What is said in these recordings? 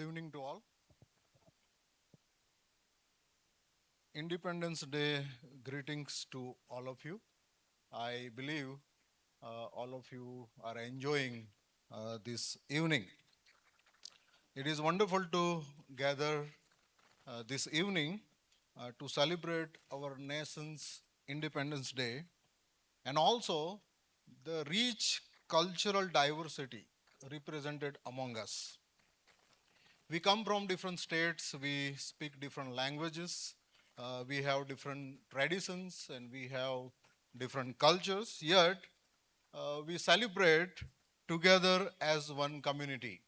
Good evening to all. Independence Day greetings to all of you. I believe all of you are enjoying this evening. It is wonderful to gather this evening to celebrate our nation's Independence Day and also the rich cultural diversity represented among us. We come from different states, we speak different languages, we have different traditions, and we have different cultures, yet we celebrate together as one community.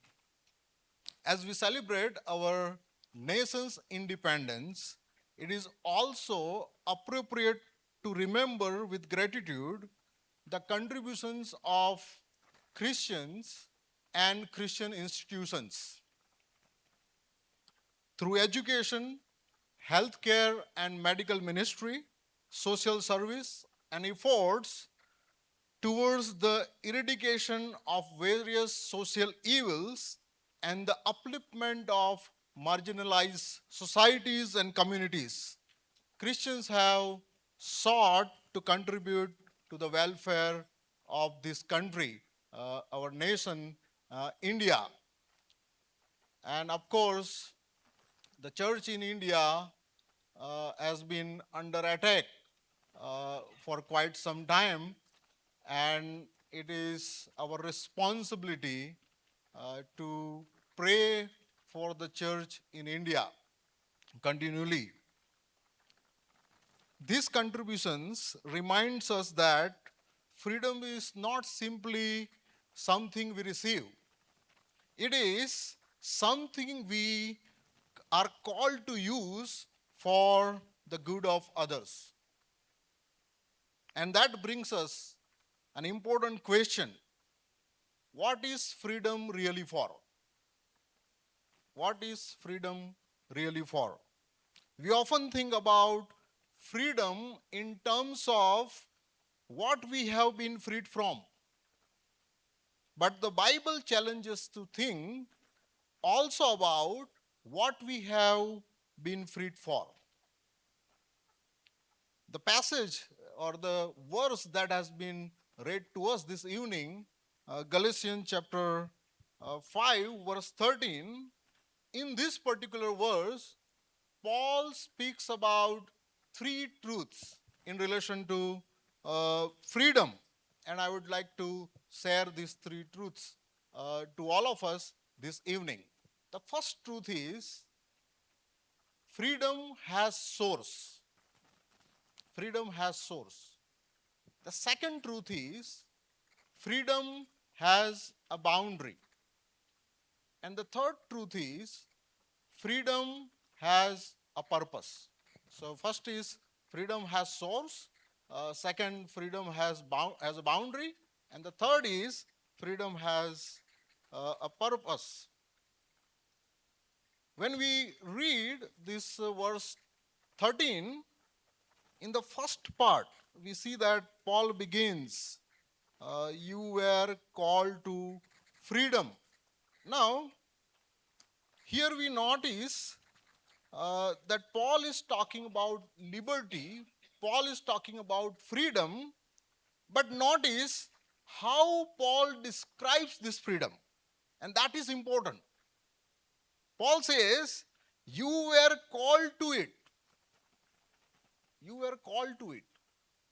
As we celebrate our nation's independence, it is also appropriate to remember with gratitude the contributions of Christians and Christian institutions. Through education, healthcare and medical ministry, social service, and efforts towards the eradication of various social evils and the upliftment of marginalized societies and communities, Christians have sought to contribute to the welfare of this country, our nation, India. And of course, the church in India has been under attack for quite some time, and it is our responsibility to pray for the church in India continually. These contributions reminds us that freedom is not simply something we receive. It is something we are called to use for the good of others. And that brings us an important question. What is freedom really for? What is freedom really for? We often think about freedom in terms of what we have been freed from. But the Bible challenges to think also about what we have been freed for. The passage or the verse that has been read to us this evening, Galatians chapter 5, verse 13, in this particular verse, Paul speaks about three truths in relation to freedom. And I would like to share these three truths to all of us this evening. The first truth is freedom has source. Freedom has source. The second truth is freedom has a boundary. And the third truth is freedom has a purpose. So first is freedom has source. Second, freedom has a boundary. And the third is freedom has a purpose. When we read this verse 13, in the first part, we see that Paul begins, you were called to freedom. Now, here we notice that Paul is talking about liberty, Paul is talking about freedom, but notice how Paul describes this freedom. And that is important. Paul says, you were called to it. You were called to it.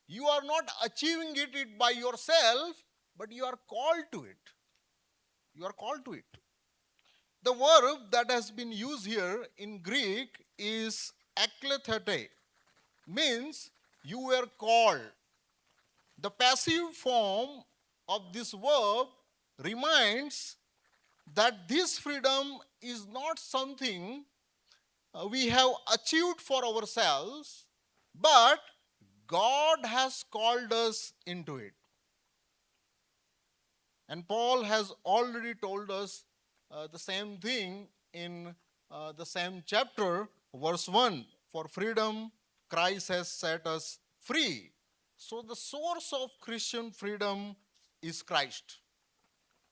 You are not achieving it by yourself, but you are called to it. You are called to it. The verb that has been used here in Greek is eklethetai, means you were called. The passive form of this verb reminds that this freedom is not something we have achieved for ourselves, but God has called us into it. And Paul has already told us the same thing in the same chapter, verse 1. For freedom, Christ has set us free. So the source of Christian freedom is Christ.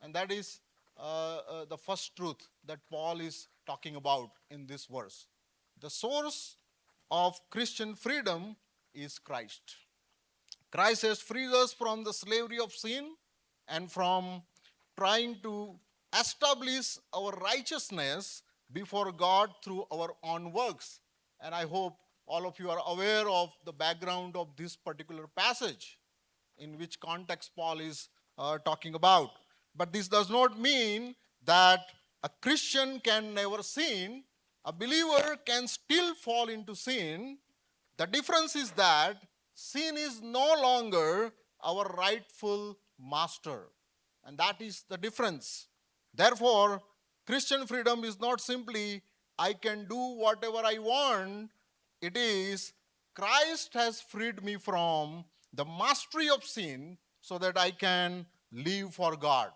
And that is the first truth that Paul is talking about in this verse. The source of Christian freedom is Christ. Christ has freed us from the slavery of sin and from trying to establish our righteousness before God through our own works. And I hope all of you are aware of the background of this particular passage, in which context Paul is talking about. But this does not mean that a Christian can never sin. A believer can still fall into sin. The difference is that sin is no longer our rightful master. And that is the difference. Therefore, Christian freedom is not simply I can do whatever I want. It is Christ has freed me from the mastery of sin so that I can live for God.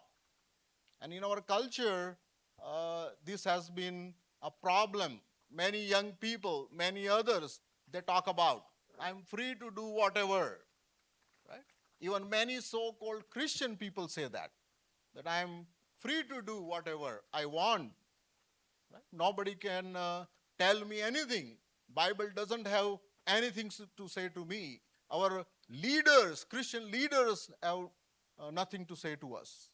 And in our culture, this has been a problem. Many young people, many others, they talk about, I'm free to do whatever. Right? Even many so-called Christian people say that I'm free to do whatever I want. Right? Nobody can tell me anything. Bible doesn't have anything to say to me. Our leaders, Christian leaders, have nothing to say to us.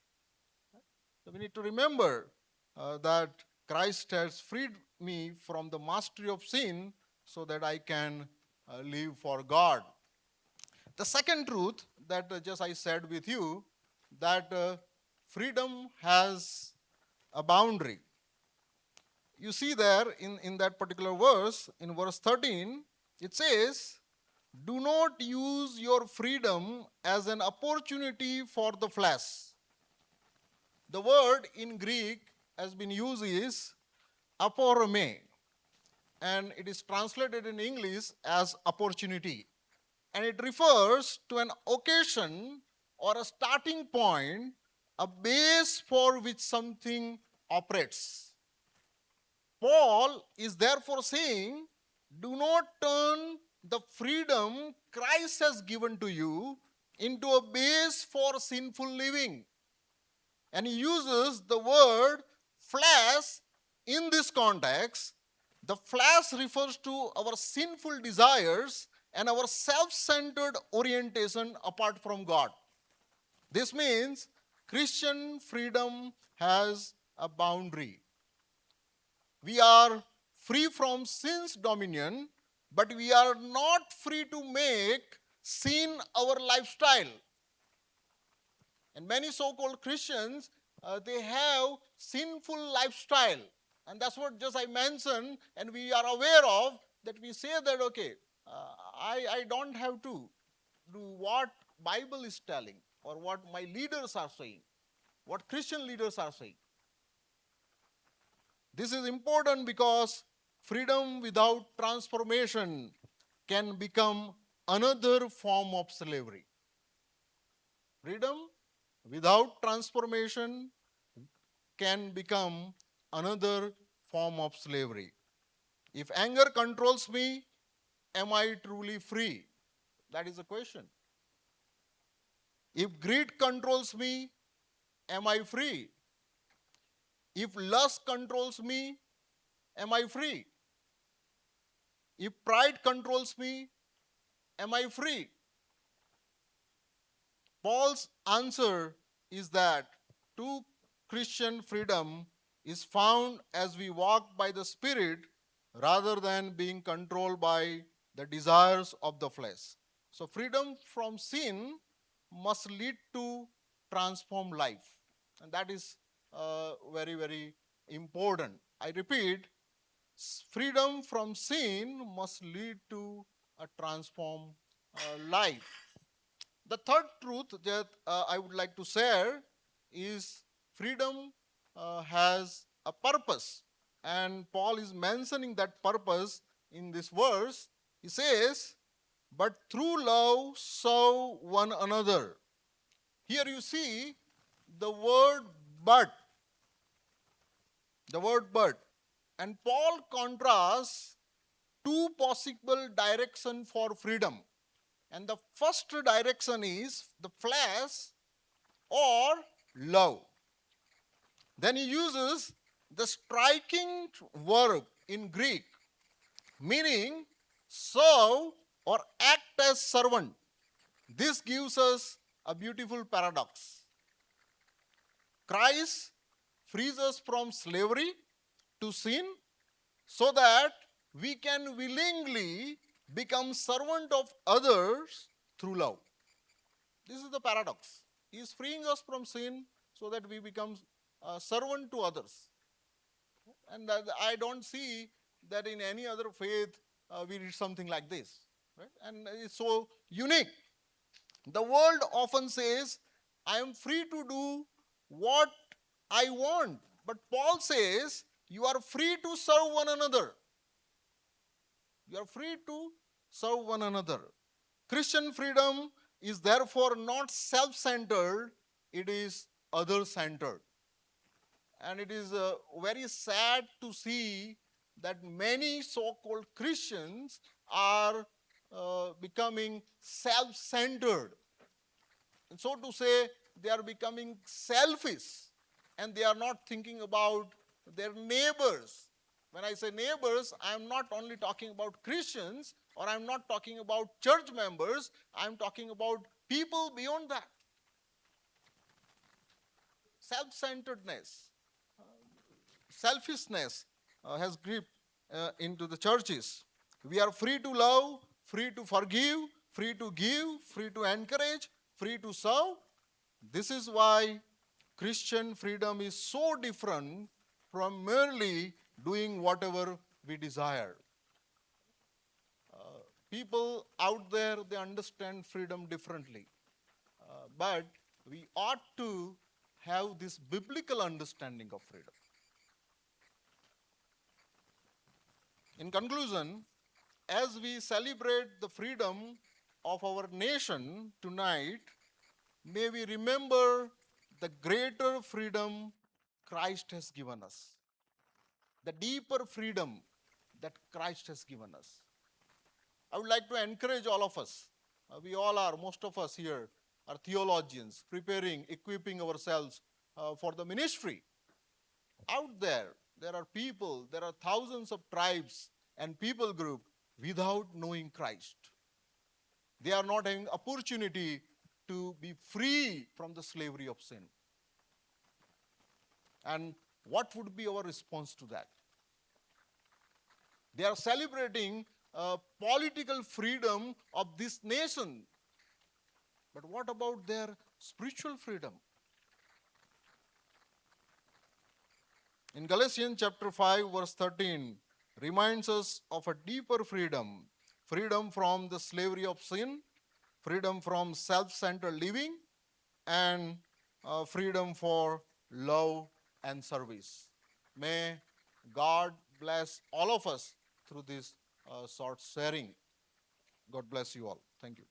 So we need to remember that Christ has freed me from the mastery of sin so that I can live for God. The second truth that just I said with you, that freedom has a boundary. You see there in that particular verse, in verse 13, it says, do not use your freedom as an opportunity for the flesh. The word in Greek has been used is aporome, and it is translated in English as opportunity. And it refers to an occasion or a starting point, a base for which something operates. Paul is therefore saying, do not turn the freedom Christ has given to you into a base for sinful living. And he uses the word flesh in this context. The flesh refers to our sinful desires and our self-centered orientation apart from God. This means Christian freedom has a boundary. We are free from sin's dominion, but we are not free to make sin our lifestyle. And many so-called Christians, they have sinful lifestyle. And that's what just I mentioned, and we are aware of, that we say that, okay, I don't have to do what Bible is telling or what my leaders are saying, what Christian leaders are saying. This is important because freedom without transformation can become another form of slavery. Freedom without transformation can become another form of slavery. If anger controls me, am I truly free? That is the question. If greed controls me, am I free? If lust controls me, am I free? If pride controls me, am I free? Paul's answer is that true Christian freedom is found as we walk by the Spirit rather than being controlled by the desires of the flesh. So, freedom from sin must lead to transformed life. And that is very, very important. I repeat, freedom from sin must lead to a transformed life. The third truth that I would like to share is freedom has a purpose. And Paul is mentioning that purpose in this verse. He says, but through love serve one another. Here you see the word but. The word but. And Paul contrasts two possible directions for freedom. And the first direction is the flesh or love. Then he uses the striking verb in Greek, meaning serve or act as servant. This gives us a beautiful paradox. Christ frees us from slavery to sin so that we can willingly become servant of others through love. This is the paradox. He is freeing us from sin so that we become a servant to others. And I don't see that in any other faith we read something like this. Right? And it's so unique. The world often says, I am free to do what I want. But Paul says, you are free to serve one another. You are free to serve one another. Christian freedom is therefore not self centered, it is other centered. And it is very sad to see that many so called Christians are becoming self centered. And so to say, they are becoming selfish and they are not thinking about their neighbors. When I say neighbors, I am not only talking about Christians or I am not talking about church members, I am talking about people beyond that. Self centeredness, selfishness has gripped into the churches. We are free to love, free to forgive, free to give, free to encourage, free to serve. This is why Christian freedom is so different from merely doing whatever we desire. People out there, they understand freedom differently. But we ought to have this biblical understanding of freedom. In conclusion, as we celebrate the freedom of our nation tonight, may we remember the greater freedom Christ has given us, the deeper freedom that Christ has given us. I would like to encourage all of us. We all are, most of us here are theologians, preparing, equipping ourselves for the ministry. Out there, there are people, there are thousands of tribes and people group without knowing Christ. They are not having opportunity to be free from the slavery of sin. And what would be our response to that? They are celebrating political freedom of this nation. But what about their spiritual freedom? In Galatians chapter 5, verse 13, reminds us of a deeper freedom. Freedom from the slavery of sin, freedom from self-centered living, and freedom for love and service. May God bless all of us through this short sharing. God bless you all. Thank you.